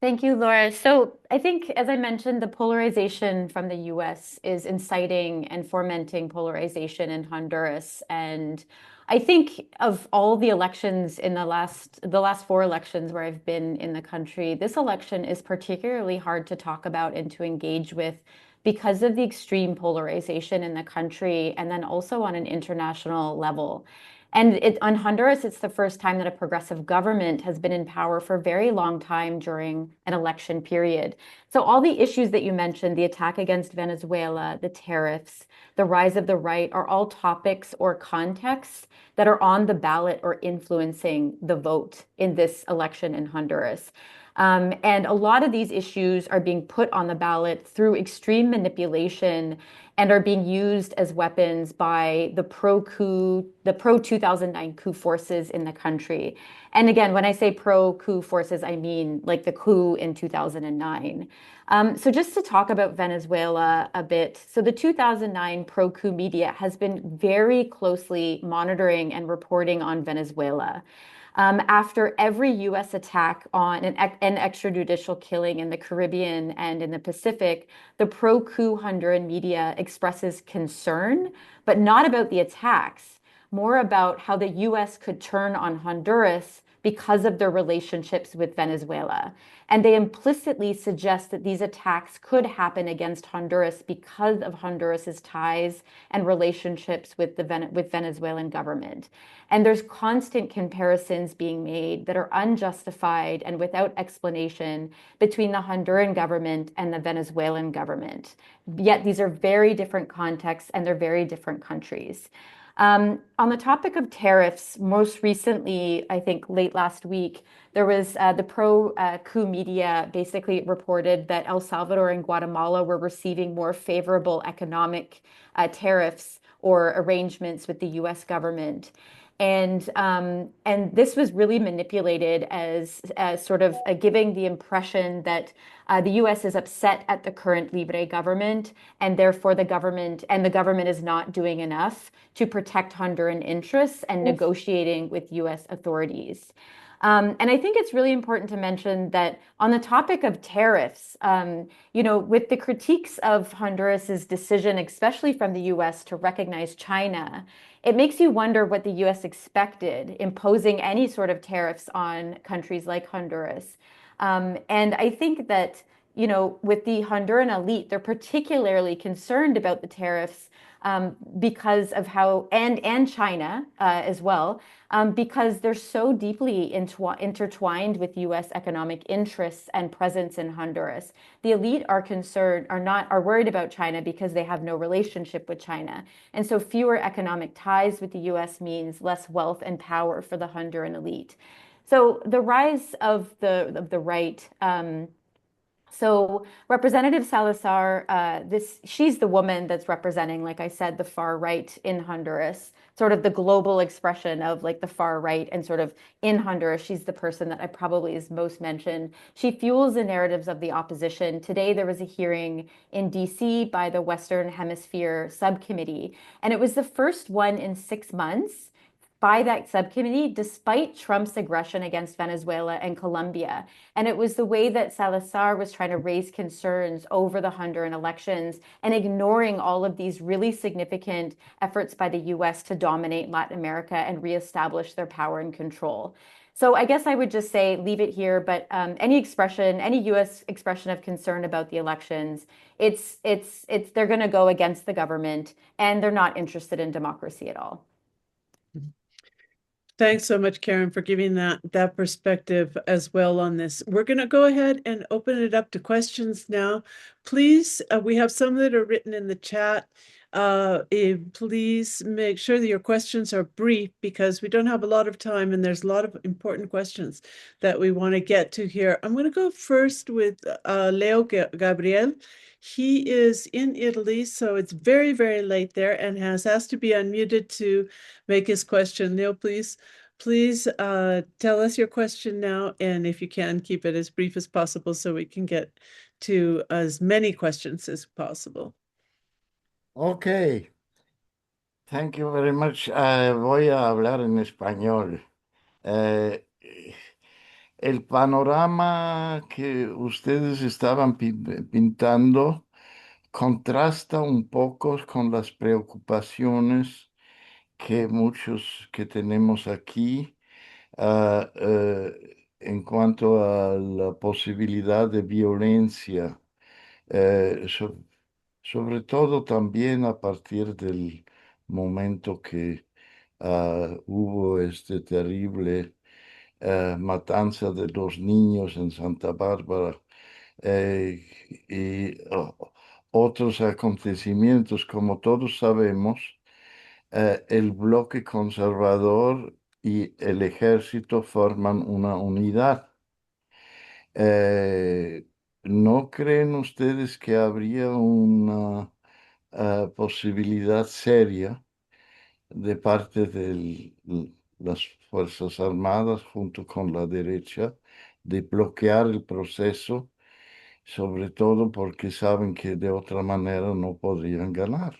Thank you, Laura. So I think, as I mentioned, the polarization from the US is inciting and fomenting polarization in Honduras. And I think of all the elections in the last four elections where I've been in the country, this election is particularly hard to talk about and to engage with because of the extreme polarization in the country and then also on an international level. And on Honduras, it's the first time that a progressive government has been in power for a very long time during an election period. So all the issues that you mentioned, the attack against Venezuela, the tariffs, the rise of the right, are all topics or contexts that are on the ballot or influencing the vote in this election in Honduras. And a lot of these issues are being put on the ballot through extreme manipulation and are being used as weapons by the pro-2009 coup forces in the country. And again, when I say pro-coup forces, I mean like the coup in 2009. So just to talk about Venezuela a bit, so the 2009 pro-coup media has been very closely monitoring and reporting on Venezuela. After every US attack on an extrajudicial killing in the Caribbean and in the Pacific, the pro-coup Honduran media expresses concern, but not about the attacks, more about how the US could turn on Honduras because of their relationships with Venezuela. And they implicitly suggest that these attacks could happen against Honduras because of Honduras's ties and relationships with the Venezuelan government. And there's constant comparisons being made that are unjustified and without explanation between the Honduran government and the Venezuelan government. Yet these are very different contexts and they're very different countries. On the topic of tariffs, most recently, I think late last week, there was the pro-coup media basically reported that El Salvador and Guatemala were receiving more favorable economic tariffs or arrangements with the US government. And this was really manipulated as sort of giving the impression that the U.S. is upset at the current Libre government, and therefore the government is not doing enough to protect Honduran interests and negotiating with U.S. authorities. And I think it's really important to mention that on the topic of tariffs, with the critiques of Honduras's decision, especially from the U.S. to recognize China, it makes you wonder what the U.S. expected imposing any sort of tariffs on countries like Honduras. And I think that, with the Honduran elite, they're particularly concerned about the tariffs because of how, and China as well, because they're so deeply intertwined with U.S. economic interests and presence in Honduras. The elite are worried about China because they have no relationship with China. And so fewer economic ties with the U.S. means less wealth and power for the Honduran elite. So the rise of the right. So Representative Salazar, she's the woman that's representing, like I said, the far right in Honduras, sort of the global expression of like the far right and sort of in Honduras. She's the person that I probably is most mentioned. She fuels the narratives of the opposition. Today, there was a hearing in DC by the Western Hemisphere Subcommittee, and it was the first one in 6 months by that subcommittee, despite Trump's aggression against Venezuela and Colombia. And it was the way that Salazar was trying to raise concerns over the Honduran elections and ignoring all of these really significant efforts by the US to dominate Latin America and reestablish their power and control. So I guess I would just say leave it here, but any expression, any U.S. expression of concern about the elections, they're going to go against the government, and they're not interested in democracy at all. Thanks so much, Karen, for giving that perspective as well on this. We're going to go ahead and open it up to questions now. Please, we have some that are written in the chat. Please make sure that your questions are brief because we don't have a lot of time and there's a lot of important questions that we want to get to here. I'm going to go first with Leo Gabriel. He is in Italy, so it's very, very late there and has asked to be unmuted to make his question. Leo, please tell us your question now, and if you can, keep it as brief as possible so we can get to as many questions as possible. Ok, thank you very much. Voy a hablar en español. El panorama que ustedes estaban pintando contrasta un poco con las preocupaciones que muchos que tenemos aquí en cuanto a la posibilidad de violencia. Sobre todo también a partir del momento que hubo este terrible matanza de dos niños en Santa Bárbara y otros acontecimientos, como todos sabemos, el bloque conservador y el ejército forman una unidad. ¿No creen ustedes que habría una posibilidad seria de parte de las Fuerzas Armadas junto con la derecha de bloquear el proceso, sobre todo porque saben que de otra manera no podrían ganar?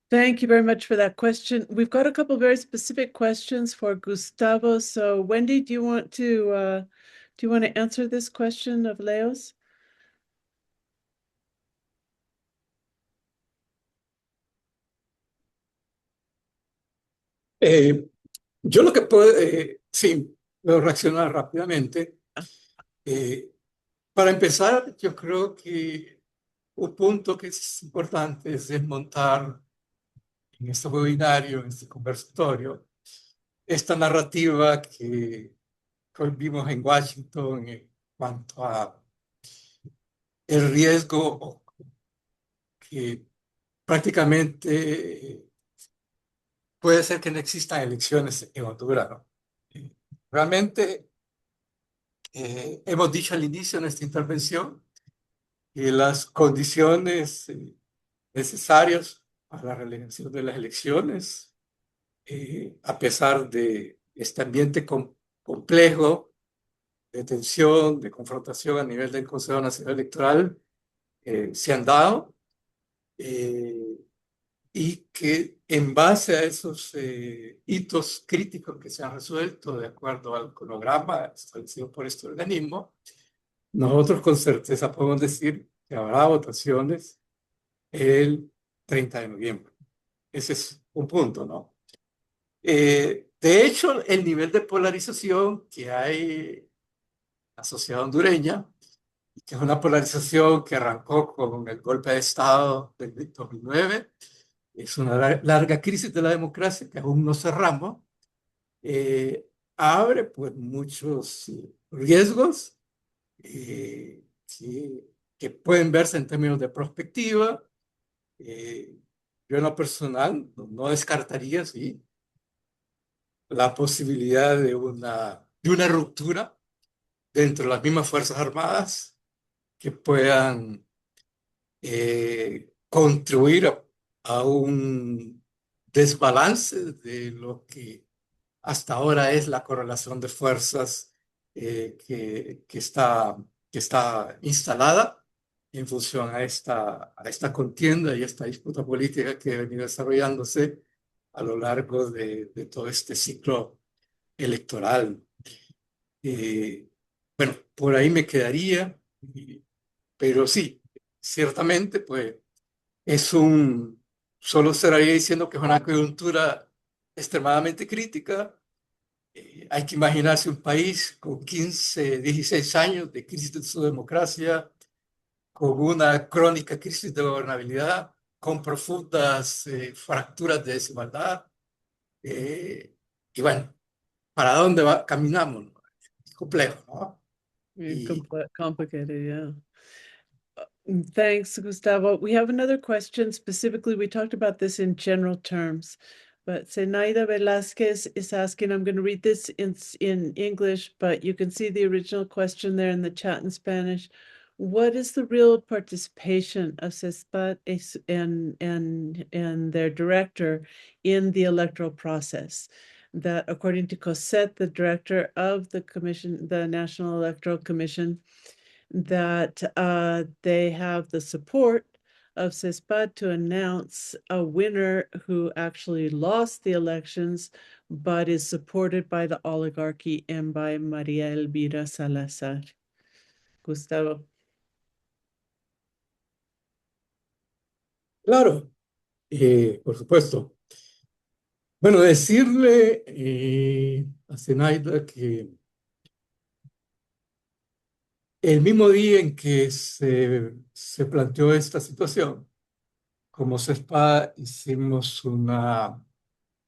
Thank you very much for that question. We've got a couple very specific questions for Gustavo. So Wendy, do you want to answer this question of Leo's? Yo lo que puedo, sí, puedo reaccionar rápidamente. Para empezar, yo creo que un punto que es importante es desmontar en este webinario, en este conversatorio, esta narrativa que hoy vimos en Washington en cuanto a el riesgo que prácticamente puede ser que no existan elecciones en Honduras, ¿no? Realmente, hemos dicho al inicio de nuestra intervención que las condiciones necesarias para la realización de las elecciones, a pesar de este ambiente complejo de tensión, de confrontación a nivel del Consejo Nacional Electoral, se han dado y que en base a esos hitos críticos que se han resuelto de acuerdo al cronograma establecido por este organismo, nosotros con certeza podemos decir que habrá votaciones el 30 de noviembre. Ese es un punto, ¿no? De hecho, el nivel de polarización que hay en la sociedad hondureña, que es una polarización que arrancó con el golpe de Estado del 2009, es una larga crisis de la democracia que aún no cerramos, abre pues muchos riesgos que pueden verse en términos de perspectiva. Yo en lo personal no descartaría, sí, la posibilidad de una ruptura dentro de las mismas Fuerzas Armadas que puedan contribuir a un desbalance de lo que hasta ahora es la correlación de fuerzas que está instalada en función a esta contienda y esta disputa política que ha venido desarrollándose a lo largo de todo este ciclo electoral. Bueno, por ahí me quedaría, pero sí, ciertamente, pues solo cerraría diciendo que es una coyuntura extremadamente crítica, Hay que imaginarse un país con 15, 16 años de crisis de su democracia, con una crónica crisis de gobernabilidad, con profundas fracturas de desigualdad. Y bueno, ¿para dónde caminamos? Es complejo, ¿no? Y Complicated, yeah. Thanks, Gustavo. We have another question. Specifically, we talked about this in general terms, but Zenaida Velasquez is asking, I'm going to read this in English, but you can see the original question there in the chat in Spanish. What is the real participation of CESPAD and their director in the electoral process? That according to Cosette, the director of the commission, the National Electoral Commission, that they have the support of CESPAD to announce a winner who actually lost the elections, but is supported by the oligarchy and by María Elvira Salazar. Gustavo. claro, por supuesto. Bueno, decirle a Zenaida que el mismo día en que se planteó esta situación, como CESPA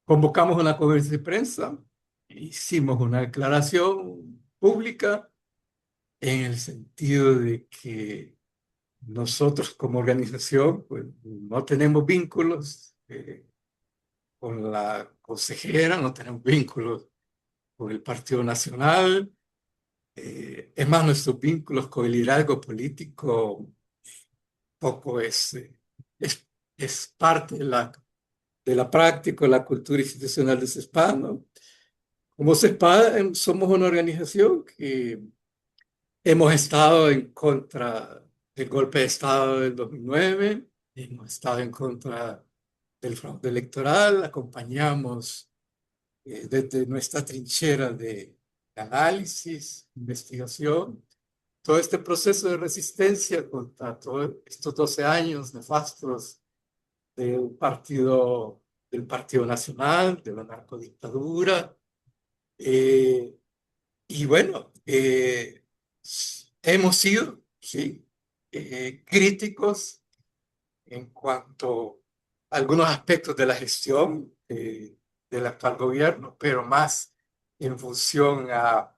convocamos una conferencia de prensa, hicimos una declaración pública en el sentido de que nosotros como organización pues, no tenemos vínculos con la consejera, no tenemos vínculos con el Partido Nacional. Es más, nuestros vínculos con el liderazgo político poco es parte de la práctica, de la cultura institucional de CESPAD, ¿no? Como CESPAD somos una organización que hemos estado en contra del golpe de Estado del 2009, hemos estado en contra del fraude electoral, acompañamos desde nuestra trinchera de análisis, investigación, todo este proceso de resistencia contra todos estos 12 años nefastos del Partido Nacional, de la narcodictadura. Y bueno, hemos sido, sí, críticos en cuanto a algunos aspectos de la gestión del actual gobierno, pero más en función a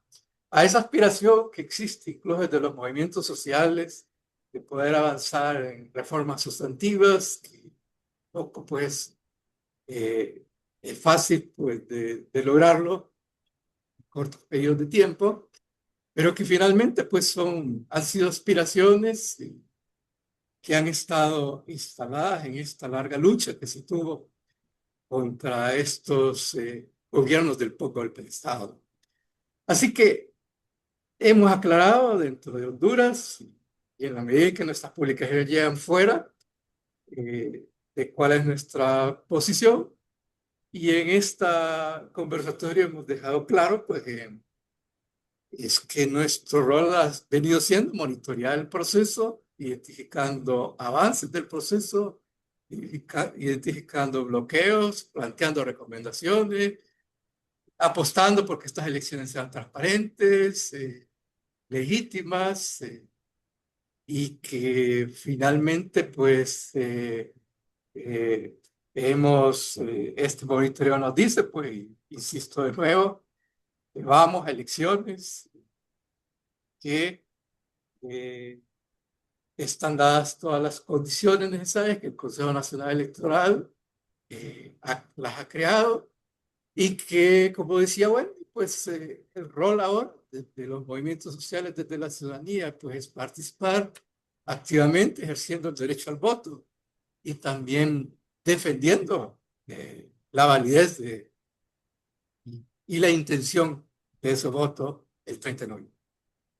esa aspiración que existe incluso desde los movimientos sociales de poder avanzar en reformas sustantivas, que poco pues es fácil pues, de lograrlo en cortos periodos de tiempo, pero que finalmente pues han sido aspiraciones que han estado instaladas en esta larga lucha que se tuvo contra estos gobiernos del poco golpe de Estado. Así que hemos aclarado dentro de Honduras y en la medida que nuestras publicaciones llegan fuera de cuál es nuestra posición. Y en esta conversatorio hemos dejado claro pues, es que nuestro rol ha venido siendo monitorear el proceso, identificando avances del proceso, identificando bloqueos, planteando recomendaciones, apostando porque estas elecciones sean transparentes, legítimas y que finalmente pues este monitoreo nos dice, pues, insisto de nuevo, que vamos a elecciones que están dadas todas las condiciones necesarias que el Consejo Nacional Electoral las ha creado y que, como decía, bueno, pues el rol ahora de los movimientos sociales desde la ciudadanía, pues es participar activamente ejerciendo el derecho al voto y también defendiendo la validez y la intención de ese voto el 30 de noviembre.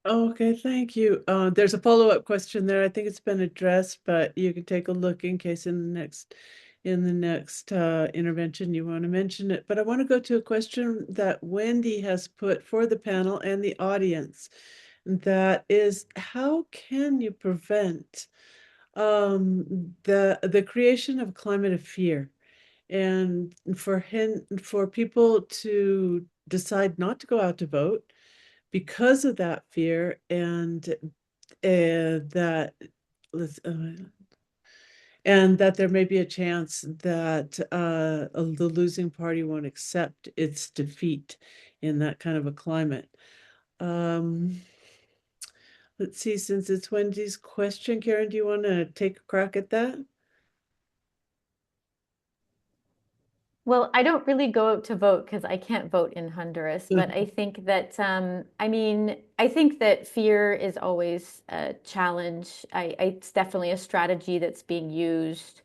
Okay, thank you. There's a follow-up question there. I think it's been addressed, but you can take a look in case in the next intervention you want to mention it. But I want to go to a question that Wendy has put for the panel and the audience. That is, how can you prevent the creation of a climate of fear, and for people to decide not to go out to vote because of that fear, and that and that there may be a chance that the losing party won't accept its defeat in that kind of a climate. Let's see, since it's Wendy's question, Karen, do you want to take a crack at that? Well, I don't really go out to vote because I can't vote in Honduras, but I think that, I think that fear is always a challenge. It's definitely a strategy that's being used,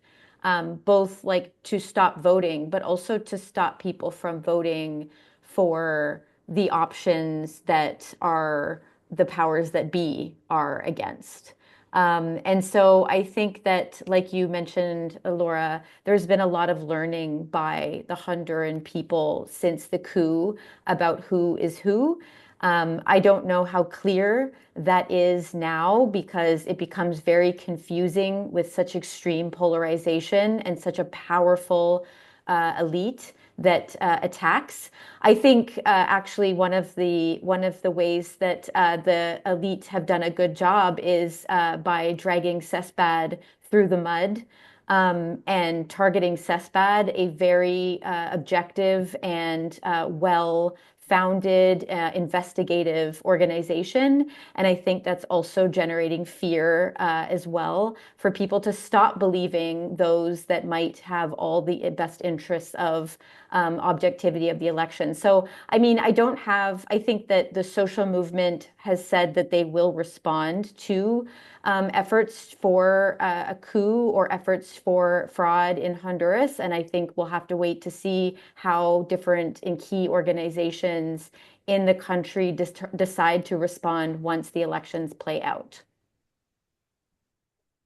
both like to stop voting, but also to stop people from voting for the options that are the powers that be are against. And so I think that, like you mentioned, Laura, there's been a lot of learning by the Honduran people since the coup about who is who. I don't know how clear that is now because it becomes very confusing with such extreme polarization and such a powerful elite that attacks. I think actually one of the ways that the elite have done a good job is by dragging CESPAD through the mud, and targeting CESPAD, a very objective and well-founded investigative organization. And I think that's also generating fear as well for people to stop believing those that might have all the best interests of objectivity of the election. So, I mean, I think that the social movement has said that they will respond to efforts for a coup or efforts for fraud in Honduras. And I think we'll have to wait to see how different and key organizations in the country decide to respond once the elections play out.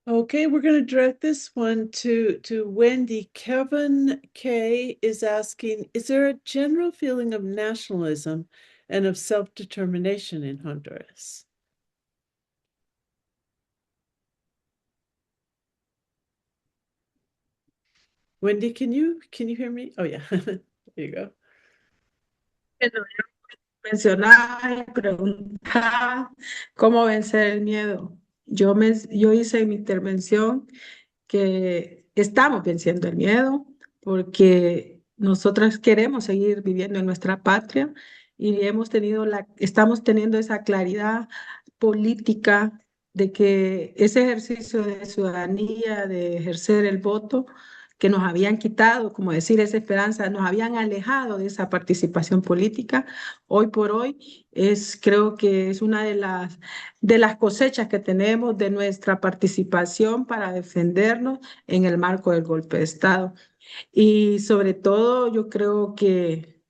Okay, we're going to direct this one to Wendy. Kevin K is asking, is there a general feeling of nationalism and of self-determination in Honduras? Wendy, can you hear me? Oh yeah, there you go. Mencionaba y preguntaba cómo vencer el miedo. Yo hice en mi intervención que estamos venciendo el miedo porque nosotras queremos seguir viviendo en nuestra patria y estamos teniendo esa claridad política de que ese ejercicio de ciudadanía, de ejercer el voto, que nos habían quitado, como decir, esa esperanza, nos habían alejado de esa participación política, hoy por hoy creo que es una de las cosechas que tenemos de nuestra participación para defendernos en el marco del golpe de Estado. Y sobre todo, yo creo que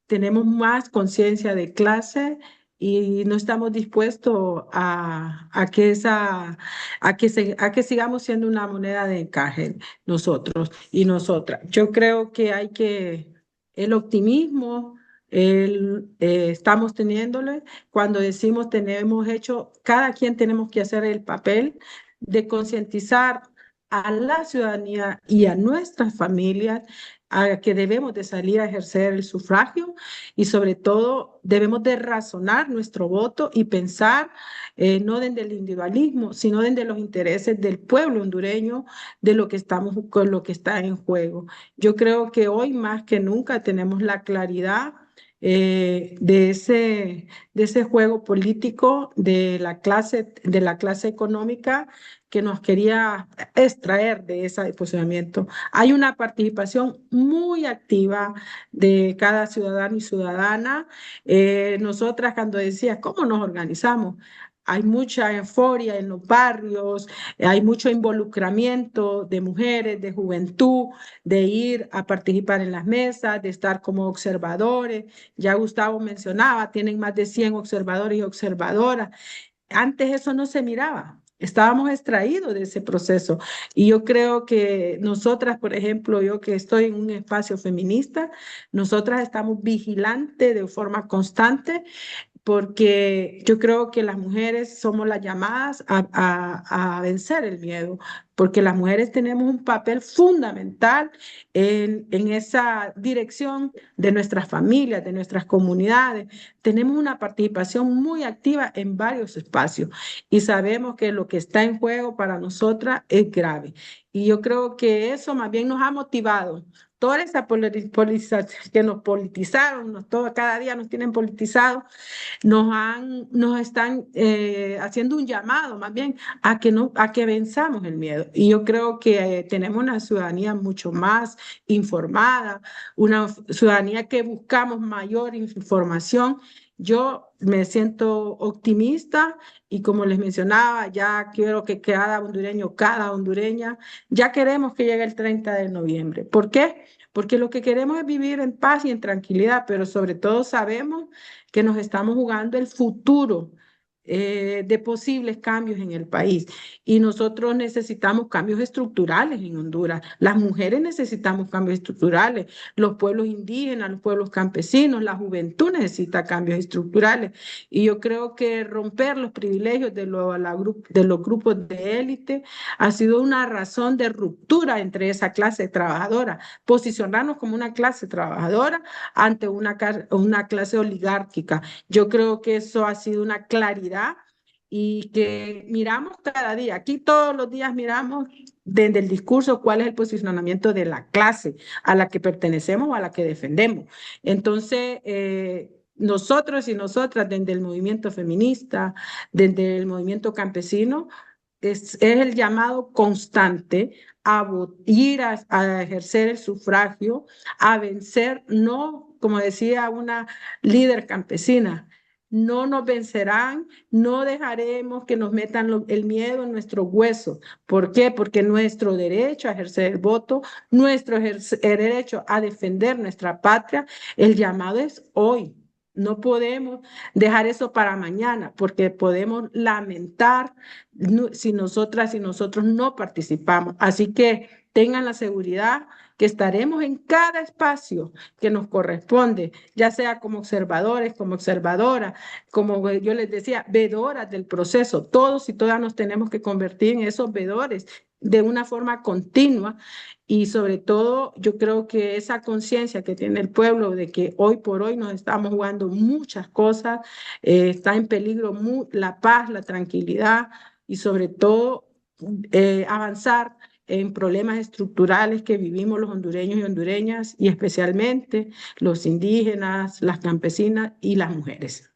tenemos más conciencia de clase y no estamos dispuestos a que sigamos siendo una moneda de encaje nosotros y nosotras. Yo creo que el optimismo, estamos teniéndole cuando decimos cada quien tenemos que hacer el papel de concientizar a la ciudadanía y a nuestras familias a que debemos de salir a ejercer el sufragio y sobre todo debemos de razonar nuestro voto y pensar no desde el individualismo, sino desde los intereses del pueblo hondureño, con lo que está en juego. Yo creo que hoy más que nunca tenemos la claridad de ese juego político de la clase económica que nos quería extraer de ese posicionamiento. Hay una participación muy activa de cada ciudadano y ciudadana. Nosotras cuando decías, ¿cómo nos organizamos? Hay mucha euforia en los barrios, hay mucho involucramiento de mujeres, de juventud, de ir a participar en las mesas, de estar como observadores. Ya Gustavo mencionaba, tienen más de 100 observadores y observadoras. Antes eso no se miraba. Estábamos extraídos de ese proceso. Y yo creo que nosotras, por ejemplo, yo que estoy en un espacio feminista, nosotras estamos vigilantes de forma constante porque yo creo que las mujeres somos las llamadas a vencer el miedo, porque las mujeres tenemos un papel fundamental en esa dirección de nuestras familias, de nuestras comunidades. Tenemos una participación muy activa en varios espacios y sabemos que lo que está en juego para nosotras es grave. Y yo creo que eso más bien nos ha motivado. Toda esa polarización que nos politizaron, cada día nos tienen politizados, nos están haciendo un llamado más bien a que, no, a que venzamos el miedo. Y yo creo que tenemos una ciudadanía mucho más informada, una ciudadanía que buscamos mayor información. Yo me siento optimista y como les mencionaba, ya quiero que cada hondureño, cada hondureña, ya queremos que llegue el 30 de noviembre. ¿Por qué? Porque lo que queremos es vivir en paz y en tranquilidad, pero sobre todo sabemos que nos estamos jugando el futuro de posibles cambios en el país. Y nosotros necesitamos cambios estructurales en Honduras. Las mujeres necesitamos cambios estructurales. Los pueblos indígenas, los pueblos campesinos, la juventud necesita cambios estructurales. Y yo creo que romper los privilegios de los grupos de élite ha sido una razón de ruptura entre esa clase trabajadora. Posicionarnos como una clase trabajadora ante una clase oligárquica. Yo creo que eso ha sido una claridad y que miramos cada día. Aquí todos los días miramos desde el discurso cuál es el posicionamiento de la clase a la que pertenecemos o a la que defendemos. Entonces, nosotros y nosotras, desde el movimiento feminista, desde el movimiento campesino, es el llamado constante a ir a ejercer el sufragio, a vencer, no, como decía una líder campesina, no nos vencerán, no dejaremos que nos metan el miedo en nuestros huesos. ¿Por qué? Porque nuestro derecho a ejercer el voto, nuestro derecho a defender nuestra patria, el llamado es hoy. No podemos dejar eso para mañana, porque podemos lamentar si nosotras y nosotros no participamos. Así que tengan la seguridad que estaremos en cada espacio que nos corresponde, ya sea como observadores, como observadoras, como yo les decía, vedoras del proceso. Todos y todas nos tenemos que convertir en esos vedores de una forma continua y sobre todo yo creo que esa conciencia que tiene el pueblo de que hoy por hoy nos estamos jugando muchas cosas, está en peligro la paz, la tranquilidad y sobre todo avanzar en problemas estructurales que vivimos los hondureños y hondureñas y especialmente los indígenas, las campesinas y las mujeres.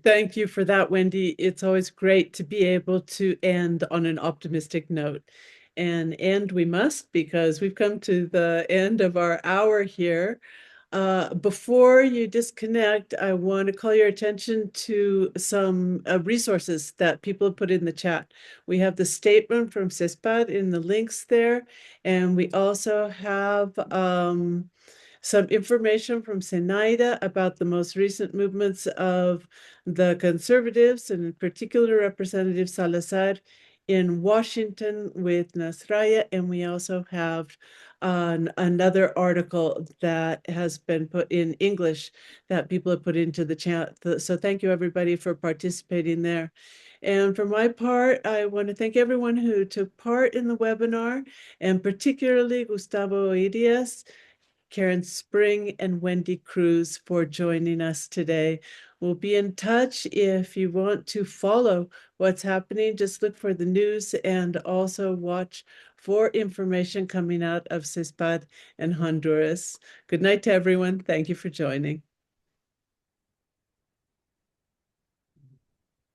Thank you for that, Wendy. It's always great to be able to end on an optimistic note. And end we must, because we've come to the end of our hour here. Before you disconnect, I want to call your attention to some resources that people have put in the chat. We have the statement from CESPAD in the links there, and we also have some information from Zenaida about the most recent movements of the conservatives, and in particular Representative Salazar in Washington with Nasraya. And we also have another article that has been put in English that people have put into the chat. So thank you everybody for participating there. And for my part, I want to thank everyone who took part in the webinar, and particularly Gustavo Idias, Karen Spring, and Wendy Cruz for joining us today. We'll be in touch. If you want to follow what's happening, just look for the news and also watch for information coming out of CESPAD and Honduras. Good night to everyone. Thank you for joining.